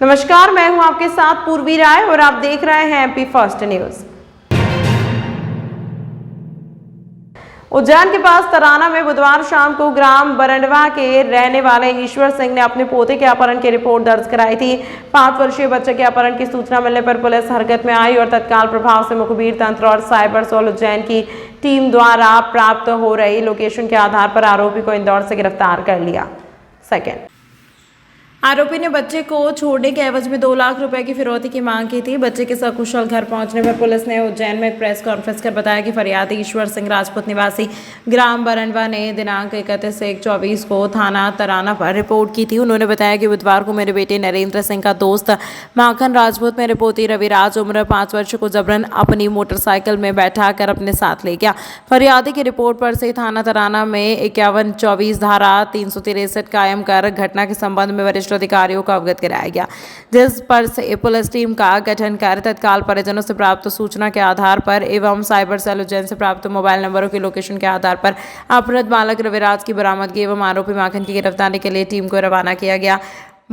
नमस्कार, मैं हूं आपके साथ पूर्वी राय और आप देख रहे हैं एमपी फर्स्ट न्यूज। उज्जैन के पास तराना में बुधवार शाम को ग्राम बरंडवा के रहने वाले ईश्वर सिंह ने अपने पोते के अपहरण की रिपोर्ट दर्ज कराई थी। 5 वर्षीय बच्चे के अपहरण की सूचना मिलने पर पुलिस हरकत में आई और तत्काल प्रभाव से मुखबिर तंत्र और साइबर सेल उज्जैन की टीम द्वारा प्राप्त हो रही लोकेशन के आधार पर आरोपी को इंदौर से गिरफ्तार कर लिया। सेकेंड, आरोपी ने बच्चे को छोड़ने के एवज में 2 लाख रुपए की फिरौती की मांग की थी। बच्चे के सकुशल घर पहुंचने पर पुलिस ने उज्जैन में एक प्रेस कॉन्फ्रेंस कर बताया कि फरियादी ईश्वर सिंह राजपूत निवासी ग्राम बरंडवा ने दिनांक 31/1/24 को थाना तराना पर रिपोर्ट की थी। उन्होंने बताया कि बुधवार को मेरे बेटे नरेंद्र सिंह का दोस्त माखन राजपूत मेरे पोती रविराज उम्र 5 वर्ष को जबरन अपनी मोटरसाइकिल में बैठा कर अपने साथ ले गया। फरियादी की रिपोर्ट पर से थाना तराना में 51-24 धारा 363 कायम कर घटना के संबंध में वरिष्ठ अधिकारियों को अवगत कराया गया, जिस पर से पुलिस टीम का गठन कर तत्काल परिजनों से प्राप्त सूचना के आधार पर एवं साइबर सेल उज्जैन से प्राप्त मोबाइल नंबरों की लोकेशन के आधार पर अपहृत बालक रविराज की बरामदगी एवं आरोपी माखन की गिरफ्तारी के लिए टीम को रवाना किया गया।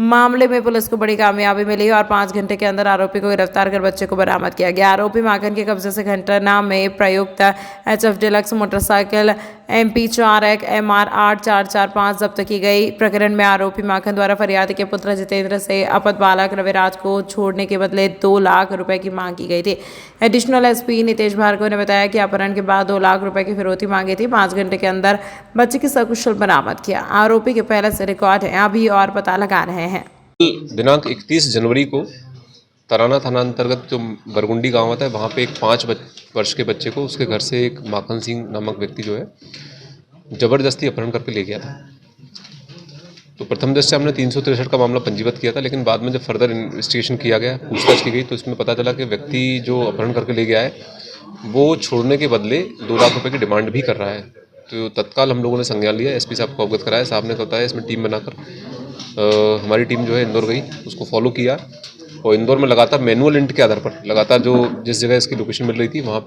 मामले में पुलिस को बड़ी कामयाबी मिली और 5 घंटे के अंदर आरोपी को गिरफ्तार कर बच्चे को बरामद किया गया। आरोपी माखन के कब्जे से घटना में प्रयुक्त HF deluxe motorcycle MP4 MR 8445 जब्त की गई। प्रकरण में आरोपी माखन द्वारा फरियादी के पुत्र जितेंद्र से अपहृत बालक रविराज को छोड़ने के बदले 2 लाख रुपए की मांग की गई थी। एडिशनल SP नितेश भार्गव ने बताया कि अपहरण के बाद 2 लाख रुपए की फिरौती मांगी थी। 5 घंटे के अंदर बच्चे की सकुशल बरामद किया। आरोपी के पहले से रिकॉर्ड है, अभी और पता लगा रहे हैं। दिनांक 31 जनवरी को तराना थाना अंतर्गत जो बरगुंडी गांव आता है, वहाँ पे एक 5 वर्ष के बच्चे को उसके घर से एक माखन सिंह नामक व्यक्ति जो है ज़बरदस्ती अपहरण करके ले गया था। तो प्रथम दृष्टया हमने 363 का मामला पंजीबद्ध किया था, लेकिन बाद में जब फर्दर इन्वेस्टिगेशन किया गया, पूछताछ की गई, तो इसमें पता चला कि व्यक्ति जो अपहरण करके ले गया है वो छोड़ने के बदले 2 लाख रुपये की डिमांड भी कर रहा है। तो तत्काल हम लोगों ने संज्ञान लिया, SP साहब को अवगत कराया। साहब ने बताया इसमें टीम बनाकर हमारी टीम जो है इंदौर गई, उसको फॉलो किया और इंदौर में लगातार मैनुअल इंट के आधार पर लगातार जो जिस जगह इसकी लोकेशन मिल रही थी वहाँ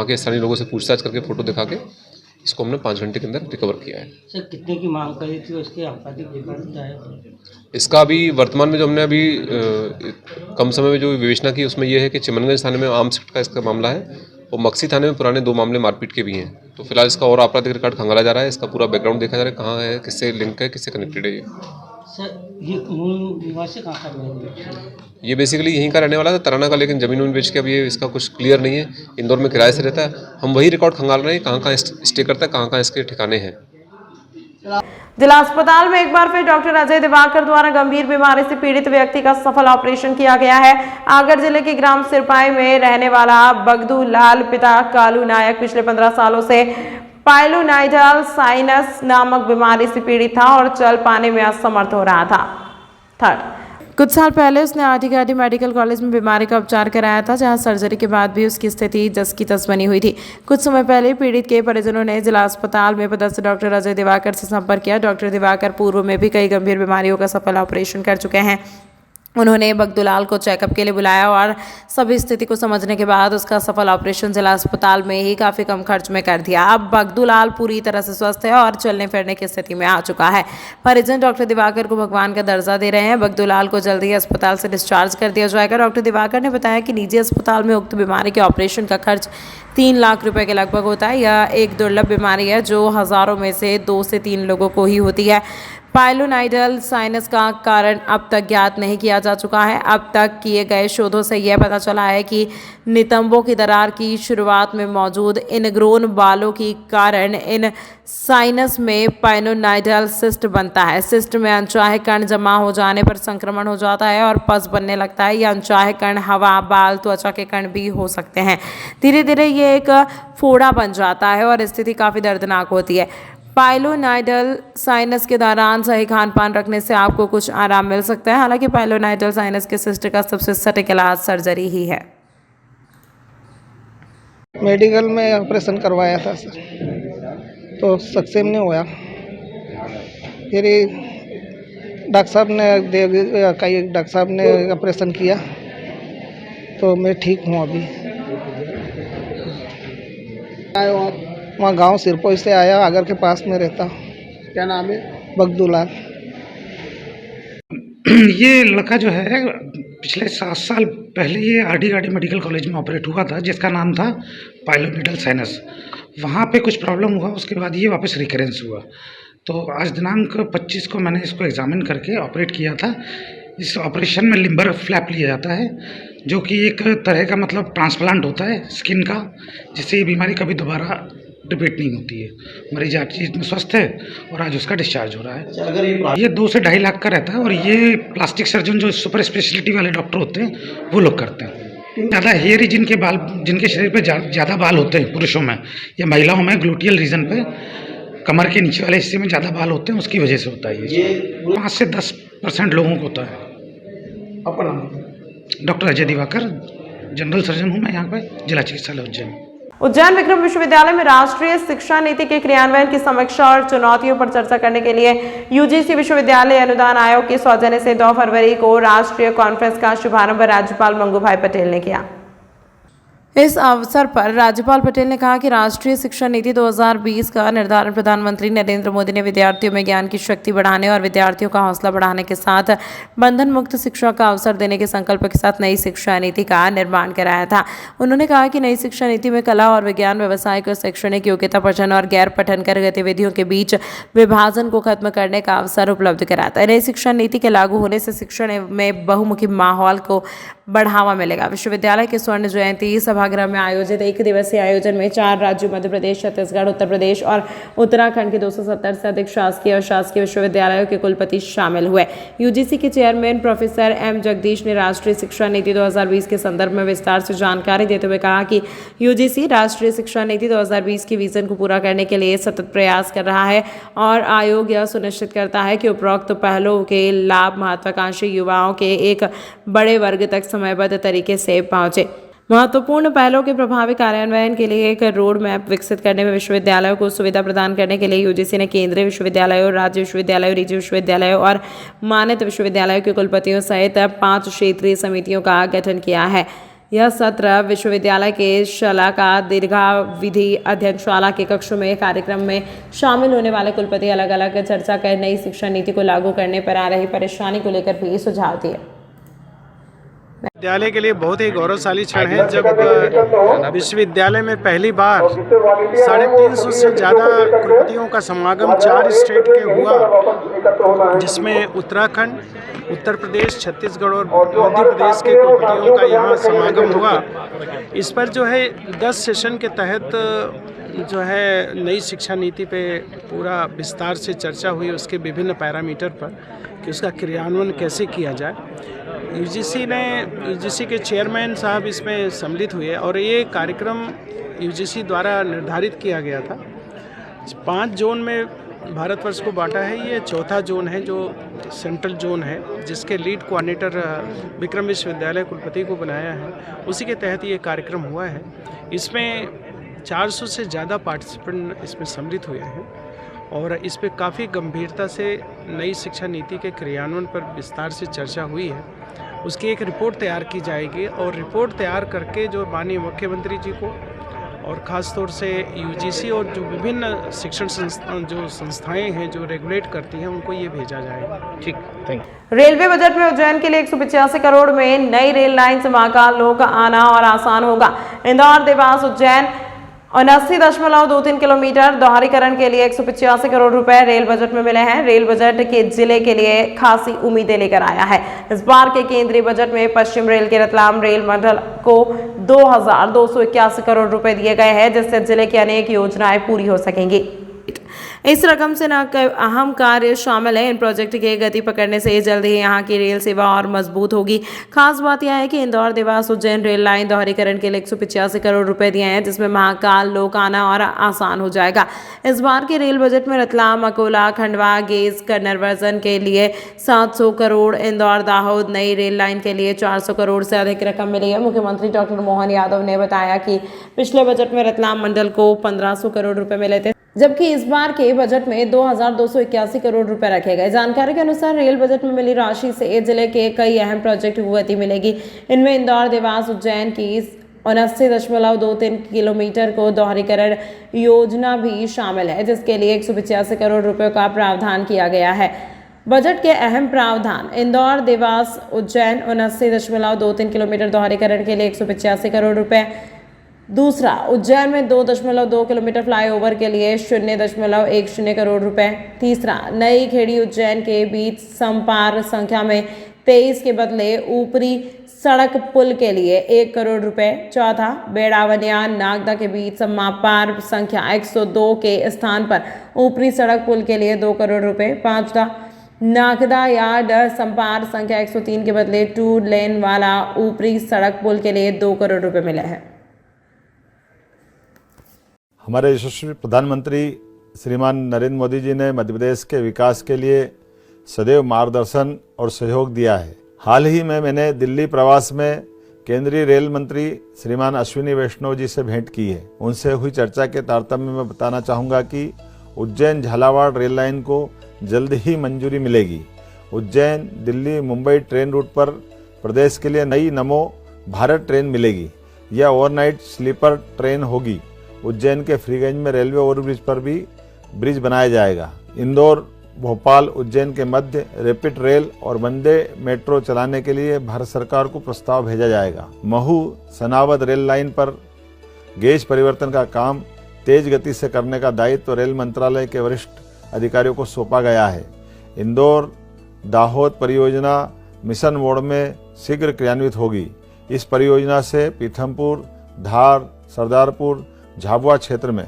के स्थानीय लोगों से पूछताछ करके फ़ोटो दिखा के इसको हमने 5 घंटे के अंदर रिकवर किया है। सर, कितने की मांग करी थी उसके आपराधिक विवरण है? इसका अभी वर्तमान में जो हमने अभी कम समय में जो विवेचना की उसमें यह है कि चिमनगंज थाने में आर्म्स एक्ट का इसका मामला है और मक्सी थाने में पुराने 2 मामले मारपीट के भी हैं। तो फिलहाल इसका और आपराधिक रिकॉर्ड खंगाला जा रहा है, इसका पूरा बैकग्राउंड देखा जा रहा है, कहाँ है, किससे लिंक है, किससे कनेक्टेड है ये। सर, ये मूल निवासी कहाँ का है? ये बेसिकली यहीं का रहने वाला था तराना का, लेकिन जमीन बेच के अब ये इसका कुछ क्लियर नहीं है। इंदौर में किराए से रहता है। हम वही रिकॉर्ड खंगाल रहे हैं कहाँ कहाँ स्टे करता है, कहाँ कहाँ इसके ठिकाने हैं। जिला अस्पताल में एक बार फिर डॉक्टर अजय दिवाकर द्वारा गंभीर बीमारी से पीड़ित व्यक्ति का सफल ऑपरेशन किया गया है। आगर जिले के ग्राम सिरपाई में रहने वाला बगदू लाल पिता कालू नायक पिछले 15 सालों से पाइलोनाइडल साइनस नामक बीमारी से पीड़ित था और चल पाने में असमर्थ हो रहा था। थर्ड, कुछ साल पहले उसने आर्टिगार्डी मेडिकल कॉलेज में बीमारी का उपचार कराया था, जहां सर्जरी के बाद भी उसकी स्थिति जस की तस बनी हुई थी। कुछ समय पहले पीड़ित के परिजनों ने जिला अस्पताल में पदस्थ डॉक्टर अजय दिवाकर से संपर्क किया। डॉक्टर दिवाकर पूर्व में भी कई गंभीर बीमारियों का सफल ऑपरेशन कर चुके हैं। उन्होंने बगदूलाल को चेकअप के लिए बुलाया और सभी स्थिति को समझने के बाद उसका सफल ऑपरेशन जिला अस्पताल में ही काफ़ी कम खर्च में कर दिया। अब बगदूलाल पूरी तरह से स्वस्थ है और चलने फिरने की स्थिति में आ चुका है। परिजन डॉक्टर दिवाकर को भगवान का दर्जा दे रहे हैं। बगदूलाल को जल्द ही अस्पताल से डिस्चार्ज कर दिया जाएगा। डॉक्टर दिवाकर ने बताया कि निजी अस्पताल में उक्त बीमारी के ऑपरेशन का खर्च 3 लाख रुपए के लगभग होता है। यह एक दुर्लभ बीमारी है जो हज़ारों में से 2 से 3 लोगों को ही होती है। पाइलोनाइडल साइनस का कारण अब तक ज्ञात नहीं किया जा चुका है। अब तक किए गए शोधों से यह पता चला है कि नितंबों की दरार की शुरुआत में मौजूद इनग्रोन बालों के कारण इन साइनस में पाइलोनाइडल सिस्ट बनता है। सिस्ट में अनचाहे कण जमा हो जाने पर संक्रमण हो जाता है और पस बनने लगता है। यह अनचाहे कण हवा, बाल, त्वचा के कण भी हो सकते हैं। धीरे धीरे ये एक फोड़ा बन जाता है और स्थिति काफ़ी दर्दनाक होती है। पाइलोनाइडल साइनस के दौरान सही खान पान रखने से आपको कुछ आराम मिल सकता है। हालांकि पाइलोनाइडल साइनस के सिस्ट का सबसे सटीक इलाज सर्जरी ही है। मेडिकल में ऑपरेशन करवाया था सर, तो सक्सेस नहीं हुआ। फिर डॉक्टर साहब ने ऑपरेशन किया तो मैं ठीक हूँ अभी। वहाँ गांव सिरपोई से आया, आगर के पास में रहता। क्या नाम है? बगदूलाल। ये लड़का जो है पिछले 7 साल पहले ये आरडी गार्डी मेडिकल कॉलेज में ऑपरेट हुआ था, जिसका नाम था पाइलोमिडल साइनस। वहाँ पे कुछ प्रॉब्लम हुआ, उसके बाद ये वापस रिकरेंस हुआ। तो आज दिनांक 25 को मैंने इसको एग्जामिन करके ऑपरेट किया था। इस ऑपरेशन में लिम्बर फ्लैप लिया जाता है, जो कि एक तरह का मतलब ट्रांसप्लांट होता है स्किन का, जिससे ये बीमारी कभी दोबारा रिपीट नहीं होती है। मरीज आज चीज में स्वस्थ है और आज उसका डिस्चार्ज हो रहा है। अगर ये 2 से 2.5 लाख का रहता है और ये प्लास्टिक सर्जन जो सुपर स्पेशलिटी वाले डॉक्टर होते हैं वो लोग करते हैं। ज़्यादा हेयर जिनके बाल, जिनके शरीर पे ज़्यादा बाल होते हैं पुरुषों में या महिलाओं में, ग्लूटियल रीजन पे कमर के नीचे वाले हिस्से में ज़्यादा बाल होते हैं, उसकी वजह से होता है ये 5 से 10% लोगों को होता है। आपका नाम? Doctor Ajay Diwakar, general surgeon हूँ मैं यहाँ पे, जिला चिकित्सालय उज्जैन। उज्जैन विक्रम विश्वविद्यालय में राष्ट्रीय शिक्षा नीति के क्रियान्वयन की समीक्षा और चुनौतियों पर चर्चा करने के लिए यूजीसी विश्वविद्यालय अनुदान आयोग के सौजन्य से 2 फरवरी को राष्ट्रीय कॉन्फ्रेंस का शुभारंभ राज्यपाल मंगूभाई पटेल ने किया। इस अवसर पर राज्यपाल पटेल ने कहा कि राष्ट्रीय शिक्षा नीति 2020 का निर्धारण प्रधानमंत्री नरेंद्र मोदी ने विद्यार्थियों में ज्ञान की शक्ति बढ़ाने और विद्यार्थियों का हौसला बढ़ाने के साथ बंधन मुक्त शिक्षा का अवसर देने के संकल्प के साथ नई शिक्षा नीति का निर्माण कराया था। उन्होंने कहा कि नई शिक्षा नीति में कला और विज्ञान, व्यावसायिक और शैक्षणिक योग्यता, पठन और गैर पठनकर गतिविधियों के बीच विभाजन को खत्म करने का अवसर उपलब्ध कराता है। नई शिक्षा नीति के लागू होने से शिक्षण में बहुमुखी माहौल को बढ़ावा मिलेगा। विश्वविद्यालय के स्वर्ण जयंती सभागृह में आयोजित 1 दिवसीय आयोजन में 4 राज्यों मध्य प्रदेश, छत्तीसगढ़, उत्तर प्रदेश और उत्तराखंड के 270 से अधिक शासकीय और शासकीय विश्वविद्यालयों के कुलपति शामिल हुए। यूजीसी के चेयरमैन प्रोफेसर एम जगदीश ने राष्ट्रीय शिक्षा नीति 2020 के संदर्भ में विस्तार से जानकारी देते हुए कहा कि यूजीसी राष्ट्रीय शिक्षा नीति 2020 की विजन को पूरा करने के लिए सतत प्रयास कर रहा है और आयोग यह सुनिश्चित करता है कि उपरोक्त पहलों के लाभ महत्वाकांक्षी युवाओं के एक बड़े वर्ग तक समयबद्ध तरीके से पहुंचे। महत्वपूर्ण पहलों के प्रभावी कार्यान्वयन के लिए एक रोड मैप विकसित करने में विश्वविद्यालयों को सुविधा प्रदान करने के लिए यूजीसी ने केंद्रीय विश्वविद्यालयों, राज्य विश्वविद्यालयों, निजी विश्वविद्यालयों और मान्यत विश्वविद्यालयों के कुलपतियों सहित 5 क्षेत्रीय समितियों का गठन किया है। यह सत्र विश्वविद्यालय के शला का दीर्घावधि अध्ययनशाला के कक्षों में कार्यक्रम में शामिल होने वाले कुलपति अलग अलग चर्चा कर नई शिक्षा नीति को लागू करने पर आ रही परेशानी को लेकर भी सुझाव दिए। विद्यालय के लिए बहुत ही गौरवशाली क्षण है जब विश्वविद्यालय में पहली बार 350 से ज़्यादा कुलपतियों का समागम 4 स्टेट के हुआ, जिसमें उत्तराखंड, उत्तर प्रदेश, छत्तीसगढ़ और मध्य प्रदेश के कुलपतियों का यहाँ समागम हुआ। इस पर जो है 10 सेशन के तहत जो है नई शिक्षा नीति पे पूरा विस्तार से चर्चा हुई, उसके विभिन्न पैरामीटर पर कि उसका क्रियान्वयन कैसे किया जाए। यूजीसी के चेयरमैन साहब इसमें सम्मिलित हुए और ये कार्यक्रम यूजीसी द्वारा निर्धारित किया गया था। 5 जोन में भारतवर्ष को बांटा है। ये चौथा जोन है जो सेंट्रल जोन है, जिसके लीड कोऑर्डिनेटर विक्रम विश्वविद्यालय कुलपति को बनाया है। उसी के तहत ये कार्यक्रम हुआ है। इसमें 400 से ज़्यादा पार्टिसिपेंट इसमें सम्मिलित हुए हैं और इस पर काफ़ी गंभीरता से नई शिक्षा नीति के क्रियान्वयन पर विस्तार से चर्चा हुई है। उसकी एक रिपोर्ट तैयार की जाएगी और रिपोर्ट तैयार करके जो माननीय मुख्यमंत्री जी को और ख़ास तौर से यूजीसी और जो विभिन्न शिक्षण संस्थाएं हैं जो रेगुलेट करती हैं, उनको ये भेजा जाएगा। ठीक, थैंक यू। रेलवे बजट में उज्जैन के लिए 185 करोड़ में नई रेल लाइन से महाकाल लोक आना और आसान होगा। इंदौर, देवास, उज्जैन 79.23 किलोमीटर दोहरीकरण के लिए 185 करोड़ रुपए रेल बजट में मिले हैं। रेल बजट के जिले के लिए खासी उम्मीदें लेकर आया है। इस बार के केंद्रीय बजट में पश्चिम रेल के रतलाम रेल मंडल को 2,281 करोड़ रुपए दिए गए हैं, जिससे जिले की अनेक योजनाएं पूरी हो सकेंगी। इस रकम से न अहम कार्य शामिल है। इन प्रोजेक्ट के गति पकड़ने से जल्द ही यहाँ की रेल सेवा और मजबूत होगी। खास बात यह है कि इंदौर, देवास, उज्जैन रेल लाइन दोहरीकरण के लिए 185 करोड़ रुपए दिए हैं, जिसमें महाकाल लोक आना और आसान हो जाएगा। इस बार के रेल बजट में रतलाम, अकोला, खंडवा गेज कन्वर्जन के लिए 700 करोड़, इंदौर दाहोद नई रेल लाइन के लिए 400 करोड़ से अधिक रकम मिली है। मुख्यमंत्री डॉक्टर मोहन यादव ने बताया कि पिछले बजट में रतलाम मंडल को 1500 करोड़ रुपए मिले थे, जबकि इस बार के बजट में 2,281 करोड़ रुपए रखे गए। जानकारी के अनुसार रेल बजट में मिली राशि से जिले के कई अहम प्रोजेक्ट को गति मिलेगी। इनमें इंदौर, देवास, उज्जैन की 79.23 किलोमीटर को दोहरीकरण योजना भी शामिल है, जिसके लिए 185 करोड़ रुपए का प्रावधान किया गया है। बजट के अहम प्रावधान: इंदौर देवास उज्जैन 79.23 किलोमीटर दोहरीकरण के लिए 185 करोड़ रुपए। दूसरा, उज्जैन में 2.2 किलोमीटर फ्लाईओवर के लिए 0.10 करोड़ रुपए। तीसरा, नई खेड़ी उज्जैन के बीच समपार संख्या में 23 के बदले ऊपरी सड़क पुल के लिए 1 करोड़ रुपए। चौथा, बेड़ावनिया नागदा के बीच समापार संख्या 102 के स्थान पर ऊपरी सड़क पुल के लिए 2 करोड़ रुपए। पांचवा, नागदा यार्ड संपार संख्या 103 के बदले 2 लेन वाला ऊपरी सड़क पुल के लिए 2 करोड़ रुपए मिले हैं। हमारे यशस्वी प्रधानमंत्री श्रीमान नरेंद्र मोदी जी ने मध्य प्रदेश के विकास के लिए सदैव मार्गदर्शन और सहयोग दिया है। हाल ही में मैंने दिल्ली प्रवास में केंद्रीय रेल मंत्री श्रीमान अश्विनी वैष्णव जी से भेंट की है। उनसे हुई चर्चा के तारतम्य में बताना चाहूँगा कि उज्जैन झालावाड़ रेल लाइन को जल्द ही मंजूरी मिलेगी। उज्जैन दिल्ली मुंबई ट्रेन रूट पर प्रदेश के लिए नई नमो भारत ट्रेन मिलेगी। यह ओवरनाइट स्लीपर ट्रेन होगी। उज्जैन के फ्रीगंज में रेलवे ओवरब्रिज पर भी ब्रिज बनाया जाएगा। इंदौर भोपाल उज्जैन के मध्य रैपिड रेल और वंदे मेट्रो चलाने के लिए भारत सरकार को प्रस्ताव भेजा जाएगा। महू सनावद रेल लाइन पर गेज परिवर्तन का काम तेज गति से करने का दायित्व रेल मंत्रालय के वरिष्ठ अधिकारियों को सौंपा गया है। इंदौर दाहोद परियोजना मिशन मोड में शीघ्र क्रियान्वित होगी। इस परियोजना से पीथमपुर, धार, सरदारपुर, झाबुआ क्षेत्र में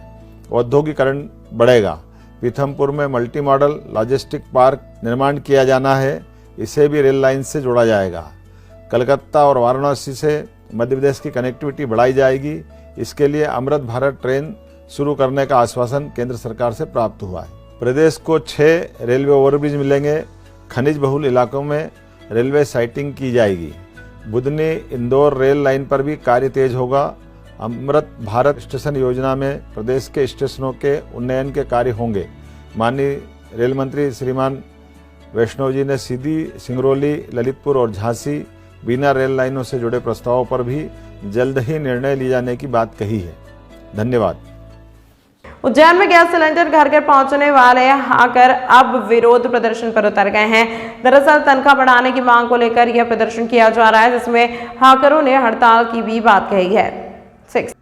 औद्योगिकरण बढ़ेगा। पीथमपुर में मल्टी मॉडल लॉजिस्टिक पार्क निर्माण किया जाना है। इसे भी रेल लाइन से जोड़ा जाएगा। कलकत्ता और वाराणसी से मध्य प्रदेश की कनेक्टिविटी बढ़ाई जाएगी। इसके लिए अमृत भारत ट्रेन शुरू करने का आश्वासन केंद्र सरकार से प्राप्त हुआ है। प्रदेश को 6 रेलवे ओवरब्रिज मिलेंगे। खनिज बहुल इलाकों में रेलवे साइटिंग की जाएगी। बुधनी इंदौर रेल लाइन पर भी कार्य तेज होगा। अमृत भारत स्टेशन योजना में प्रदेश के स्टेशनों के उन्नयन के कार्य होंगे। माननीय रेल मंत्री श्रीमान वैष्णव जी ने सीधी, सिंगरौली, ललितपुर और झांसी बिना रेल लाइनों से जुड़े प्रस्तावों पर भी जल्द ही निर्णय लिए जाने की बात कही है। धन्यवाद। उज्जैन में गैस सिलेंडर घर घर पहुंचने वाले हाकर अब विरोध प्रदर्शन पर उतर गए हैं। दरअसल तनख्वाह बढ़ाने की मांग को लेकर यह प्रदर्शन किया जा रहा है, जिसमें हाकरों ने हड़ताल की भी बात कही है। 6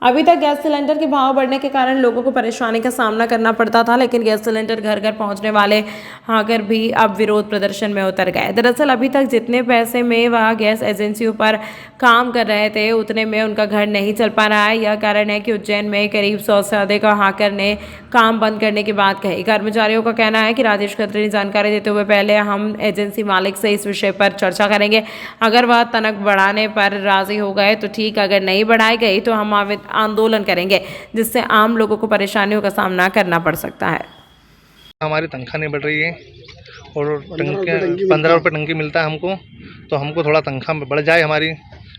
अभी तक गैस सिलेंडर के भाव बढ़ने के कारण लोगों को परेशानी का सामना करना पड़ता था, लेकिन गैस सिलेंडर घर घर पहुंचने वाले हाकर भी अब विरोध प्रदर्शन में उतर गए। दरअसल अभी तक जितने पैसे में वह गैस एजेंसियों पर काम कर रहे थे, उतने में उनका घर नहीं चल पा रहा है। यह कारण है कि उज्जैन में करीब 100 से अधिक हाकर ने काम बंद करने की बात कही। कर्मचारियों का कहना है कि राजेश खत्री ने जानकारी देते हुए, पहले हम एजेंसी मालिक से इस विषय पर चर्चा करेंगे। अगर वह तनख्वाह बढ़ाने पर राजी हो गए तो ठीक, अगर नहीं बढ़ाई गई तो हम आंदोलन करेंगे, जिससे आम लोगों को परेशानियों का सामना करना पड़ सकता है। हमारी तनख्वाह नहीं बढ़ रही है और 15 रुपये टंकी मिलता है हमको, तो हमको थोड़ा तनख्वाह बढ़ जाए। हमारी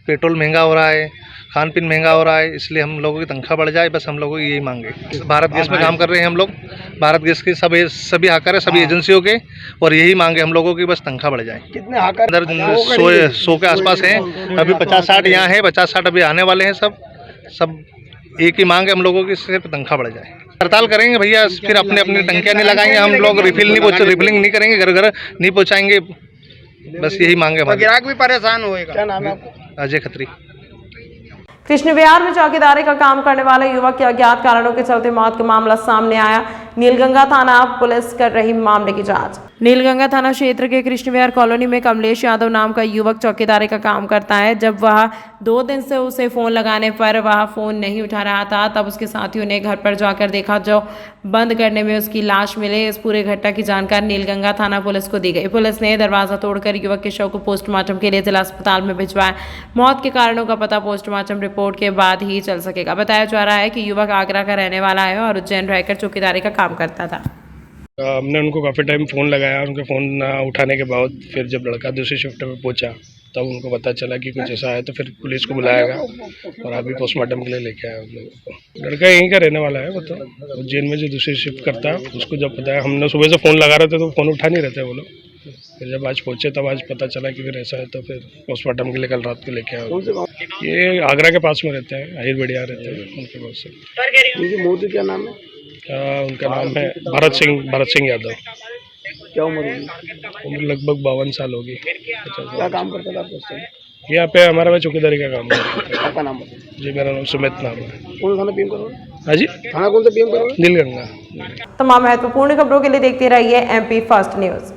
पेट्रोल महंगा हो रहा है, खान पीन महंगा हो रहा है, इसलिए हम लोगों की तनख्वाह बढ़ जाए। बस हम लोगों की यही मांग है। भारत गैस में काम कर रहे हैं हम लोग। भारत गैस के सभी हाकर है, सभी एजेंसियों के, और यही मांग है हम लोगों की, बस तनख्वाह बढ़ जाए। कितने हाकर? 100 के आसपास हैं। अभी 50-60 यहाँ हैं, 50-60 अभी आने वाले हैं। सब एक ही मांग है हम लोगों की, सिर्फ तनख्वाह बढ़ जाए। हड़ताल करेंगे भैया, फिर अपनी टंकियाँ नहीं लगाएंगे हम लोग, रिफिलिंग नहीं करेंगे, घर घर नहीं पहुँचाएंगे। बस यही मांग है हमारी। ग्राहक भी परेशान होएगा। क्या नाम है आपका? अजय खत्री। कृष्ण विहार में चौकीदारी का काम करने वाले युवक की अज्ञात कारणों के चलते मौत का मामला सामने आया। नीलगंगा थाना पुलिस कर रही मामले की जांच। नीलगंगा थाना क्षेत्र के कृष्ण विहार कॉलोनी में कमलेश यादव नाम का युवक चौकीदारी का काम करता है। जब वह 2 दिन से उसे फोन लगाने पर वह फोन नहीं उठा रहा था, तब उसके साथियों ने घर पर जाकर देखा, जो बंद करने में उसकी लाश मिले। इस पूरे घटना की जानकारी नीलगंगा थाना पुलिस को दी गई। पुलिस ने दरवाजा तोड़कर युवक के शव को पोस्टमार्टम के लिए जिला अस्पताल में भिजवाया। मौत के कारणों का पता पोस्टमार्टम रिपोर्ट के बाद ही चल सकेगा। बताया जा रहा है कि युवक आगरा का रहने वाला है और उज्जैन रहकर चौकीदारी का काम करता था। हमने उनको काफ़ी टाइम फ़ोन लगाया, उनके फ़ोन ना उठाने के बाद फिर जब लड़का दूसरी शिफ्ट में पहुंचा, तब उनको पता चला कि कुछ ऐसा है, तो फिर पुलिस को बुलाया गया और अभी पोस्टमार्टम के लिए लेके आया हम लोगों को। लड़का यहीं का रहने वाला है, वो तो उज्जैन में जो दूसरी शिफ्ट करता है, उसको जब पता है, हमने सुबह से फ़ोन लगा रहे थे तो फ़ोन उठा नहीं रहते वो लोग। फिर जब आज पहुँचे तब आज पता चला कि फिर ऐसा है, तो फिर पोस्टमार्टम के लिए कल रात को लेके आया। ये आगरा के पास में रहते हैं, आहिर बढ़िया रहते हैं उनके पास से। मोदी क्या नाम है? उनका नाम है भरत सिंह यादव। क्या उम्र होगी? उम्र लगभग 52 साल होगी। क्या काम करते थे आप उस टाइम? यहाँ पे हमारा मैं चौकीदारी का काम करता हूँ। आपका नाम बताओ। जी मेरा नाम सुमित नाम है। कौन सा थाना पीएम करोगे? हाँ जी, थाना कौन सा पीएम करोगे? दिलगंगा। तमाम महत्वपूर्ण खबरों के लिए देखते रहिए MP फर्स्ट न्यूज।